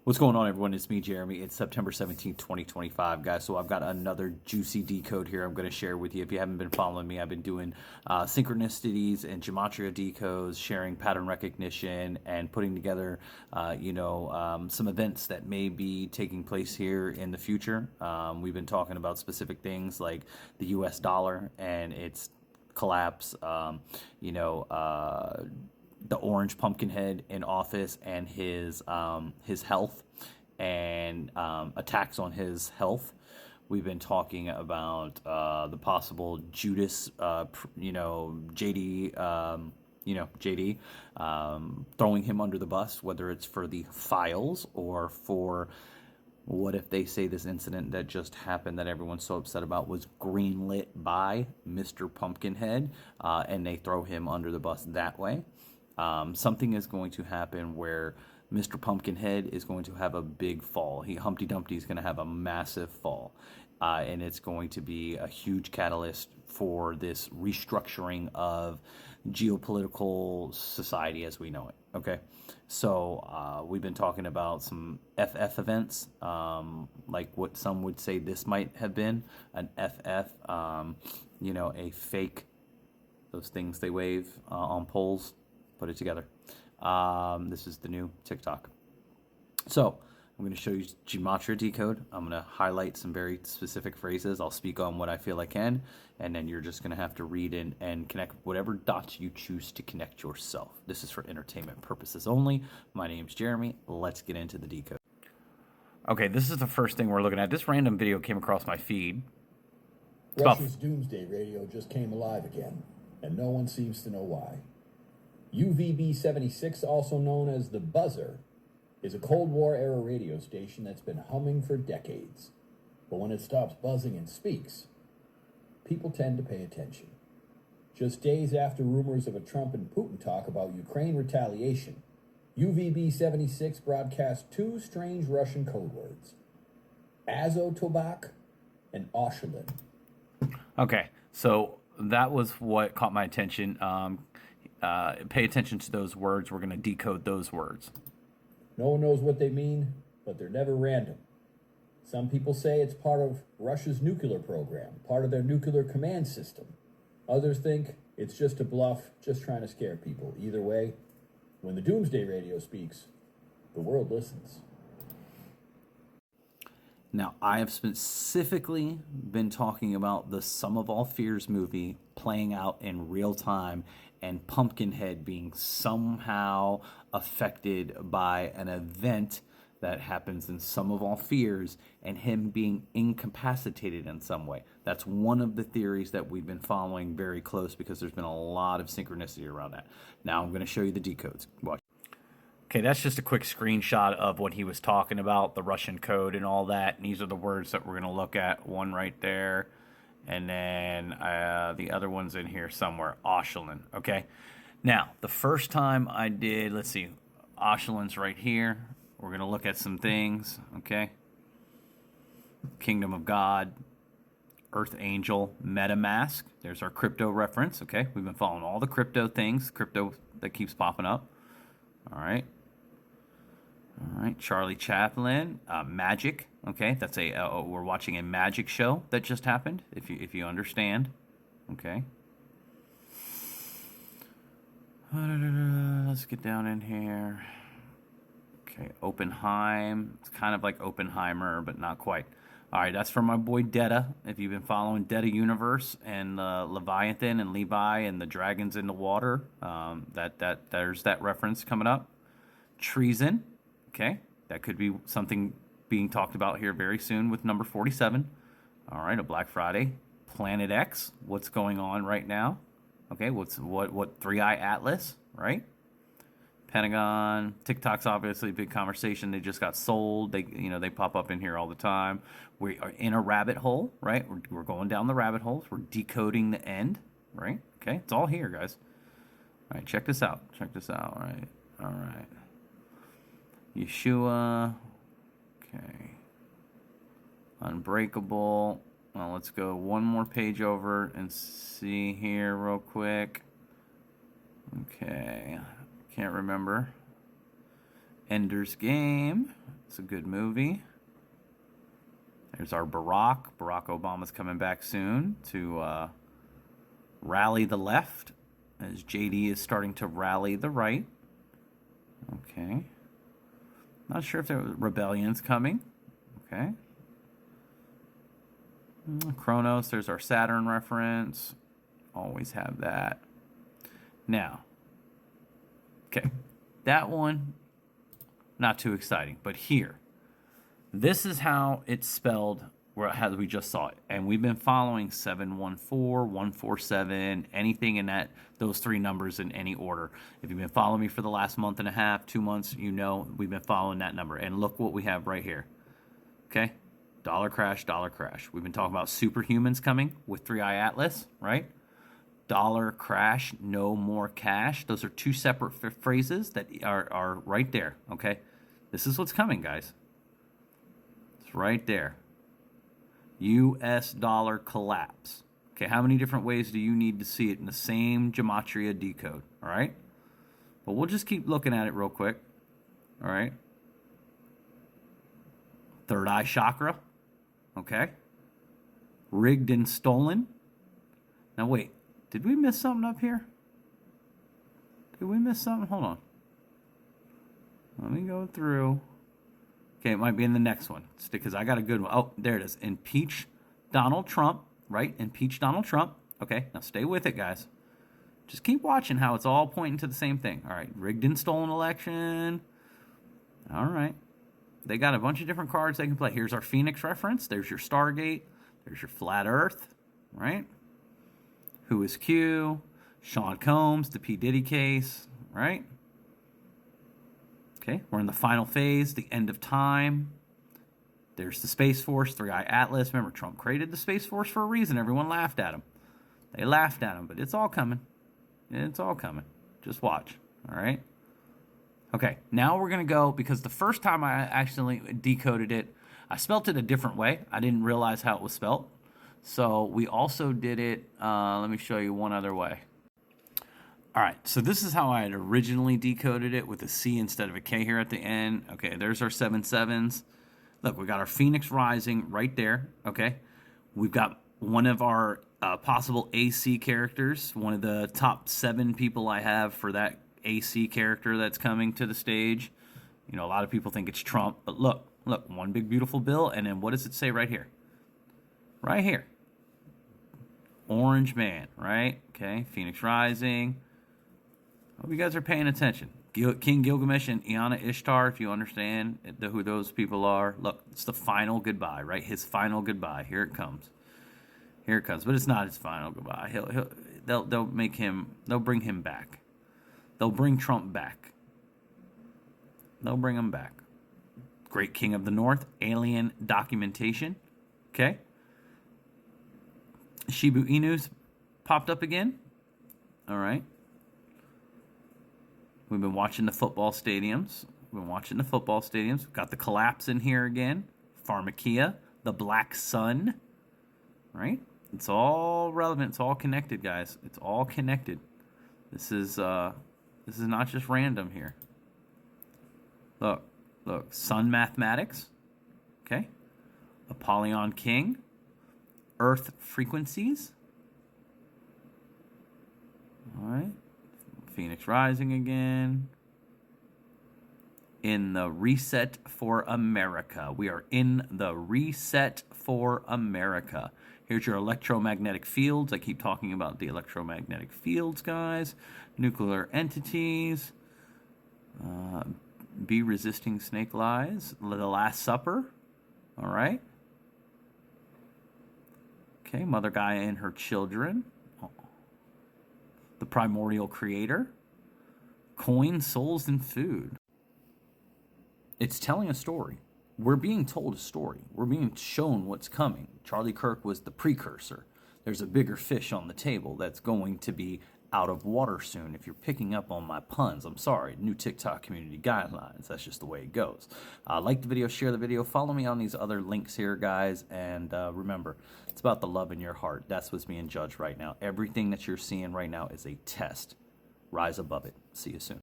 What's going on, everyone? It's me, Jeremy. It's September 17th, 2025, guys. So I've got another juicy decode here I'm going to share with you. If you haven't been following me, I've been doing synchronicities and gematria decodes, sharing pattern recognition, and putting together, some events that may be taking place here in the future. We've been talking about specific things like the U.S. dollar and its collapse, the orange pumpkin head in office and his health and attacks on his health. We've been talking about the possible Judas, JD, throwing him under the bus, whether it's for the files or for what if they say this incident that just happened that everyone's so upset about was greenlit by Mr. Pumpkinhead, and they throw him under the bus that way. Something is going to happen where Mr. Pumpkinhead is going to have a big fall. Humpty Dumpty is going to have a massive fall. And it's going to be a huge catalyst for this restructuring of geopolitical society as we know it. Okay. So we've been talking about some FF events, like what some would say this might have been an FF, a fake, those things they wave on poles. Put it together. This is the new TikTok. So I'm going to show you gematria decode. I'm going to highlight some very specific phrases. I'll speak on what I feel I can, and then you're just going to have to read in and connect whatever dots you choose to connect yourself. This is for entertainment purposes only. My name's Jeremy. Let's get into the decode. Okay, this is the first thing we're looking at. This random video came across my feed. Russia's doomsday radio just came alive again, and no one seems to know why. UVB-76, also known as the Buzzer, is a Cold War-era radio station that's been humming for decades. But when it stops buzzing and speaks, people tend to pay attention. Just days after rumors of a Trump and Putin talk about Ukraine retaliation, UVB-76 broadcast two strange Russian code words, Azotobak and Oshelin. Okay, so that was what caught my attention. Pay attention to those words. We're going to decode those words. No one knows what they mean, but they're never random. Some people say it's part of Russia's nuclear program, part of their nuclear command system. Others think it's just a bluff, just trying to scare people. Either way, when the doomsday radio speaks, the world listens. Now, I have specifically been talking about the Sum of All Fears movie playing out in real time and Pumpkinhead being somehow affected by an event that happens in Sum of All Fears and him being incapacitated in some way. That's one of the theories that we've been following very close because there's been a lot of synchronicity around that. Now I'm going to show you the decodes. Watch. Okay, that's just a quick screenshot of what he was talking about, the Russian code and all that. And these are the words that we're going to look at. One right there. And then the other one's in here somewhere, Oshelin, okay? Now, the first time I did, let's see, Oshelin's right here. We're going to look at some things, okay? Kingdom of God, Earth Angel, MetaMask. There's our crypto reference, okay? We've been following all the crypto things, crypto that keeps popping up. All right. All right, Charlie Chaplin, Magic. Okay, that's we're watching a magic show that just happened. If you understand, okay. Let's get down in here. Okay, Oppenheim. It's kind of like Oppenheimer, but not quite. All right, that's from my boy Detta. If you've been following Detta Universe and Leviathan and Levi and the dragons in the water, there's that reference coming up. Treason. Okay, that could be something being talked about here very soon with number 47. All right, a Black Friday. Planet X, what's going on right now? Okay, what Three Eye Atlas, right? Pentagon, TikTok's obviously a big conversation. They just got sold. They pop up in here all the time. We are in a rabbit hole, right? We're going down the rabbit holes. We're decoding the end, right? Okay, it's all here, guys. All right, check this out. All right. Yeshua. Okay. Unbreakable. Well, let's go one more page over and see here real quick. Okay. Can't remember. Ender's Game. It's a good movie. There's our Barack. Barack Obama's coming back soon to rally the left, as JD is starting to rally the right. Okay. Not sure if there was rebellion's coming. Okay. Chronos, there's our Saturn reference. Always have that. Now, okay, that one, not too exciting. But here, this is how it's spelled, how we just saw it. And we've been following 714, 147, anything in those three numbers in any order. If you've been following me for the last month and a half, 2 months, you know we've been following that number. And look what we have right here. Okay? Dollar crash, dollar crash. We've been talking about superhumans coming with 3i Atlas, right? Dollar crash, no more cash. Those are two separate phrases that are right there, okay? This is what's coming, guys. It's right there. U.S. dollar collapse. Okay, how many different ways do you need to see it in the same gematria decode, all right? But we'll just keep looking at it real quick, all right? Third eye chakra, okay? Rigged and stolen. Now, wait. Did we miss something up here? Did we miss something? Hold on. Let me go through. Okay, it might be in the next one. Because I got a good one. Oh, there it is. Impeach Donald Trump, right? Impeach Donald Trump. Okay, now stay with it, guys. Just keep watching how it's all pointing to the same thing. All right, rigged and stolen election. All right. They got a bunch of different cards they can play. Here's our Phoenix reference. There's your Stargate. There's your Flat Earth, right? Who is Q? Sean Combs, the P. Diddy case, right? Okay, we're in the final phase, the end of time. There's the Space Force, 3i Atlas. Remember, Trump created the Space Force for a reason. Everyone laughed at him. They laughed at him, but it's all coming. It's all coming. Just watch, all right? Okay, now we're going to go, because the first time I actually decoded it, I spelt it a different way. I didn't realize how it was spelt. So we also did it, let me show you one other way. All right, so this is how I had originally decoded it, with a C instead of a K here at the end. Okay, there's our 7/7s. Look, we got our Phoenix Rising right there, okay? We've got one of our possible AC characters, one of the top 7 people I have for that AC character that's coming to the stage. You know, a lot of people think it's Trump, but look, one big beautiful bill, and then what does it say right here? Right here. Orange Man, right? Okay, Phoenix Rising. Hope you guys are paying attention. King Gilgamesh and Iana Ishtar, if you understand who those people are. Look, it's the final goodbye, right? His final goodbye. Here it comes. Here it comes. But it's not his final goodbye. They'll bring him back. They'll bring Trump back. They'll bring him back. Great King of the North, alien documentation. Okay. Shibu Inu's popped up again. All right. We've been watching the football stadiums. We've got the collapse in here again. Pharmakia, the Black Sun. Right? It's all relevant. It's all connected, guys. It's all connected. This is not just random here. Look. Sun mathematics. Okay. Apollyon King. Earth frequencies. All right. Phoenix Rising again. In the Reset for America. We are in the Reset for America. Here's your electromagnetic fields. I keep talking about the electromagnetic fields, guys. Nuclear entities. Be resisting snake lies. The Last Supper. All right. Okay, Mother Gaia and her children. The primordial creator. Coin, souls, and food. It's telling a story. We're being told a story. We're being shown what's coming. Charlie Kirk was the precursor. There's a bigger fish on the table that's going to be out of water soon. If you're picking up on my puns, I'm sorry. New TikTok community guidelines. That's just the way it goes. Like the video, share the video, follow me on these other links here, guys. And remember, it's about the love in your heart. That's what's being judged right now. Everything that you're seeing right now is a test. Rise above it. See you soon.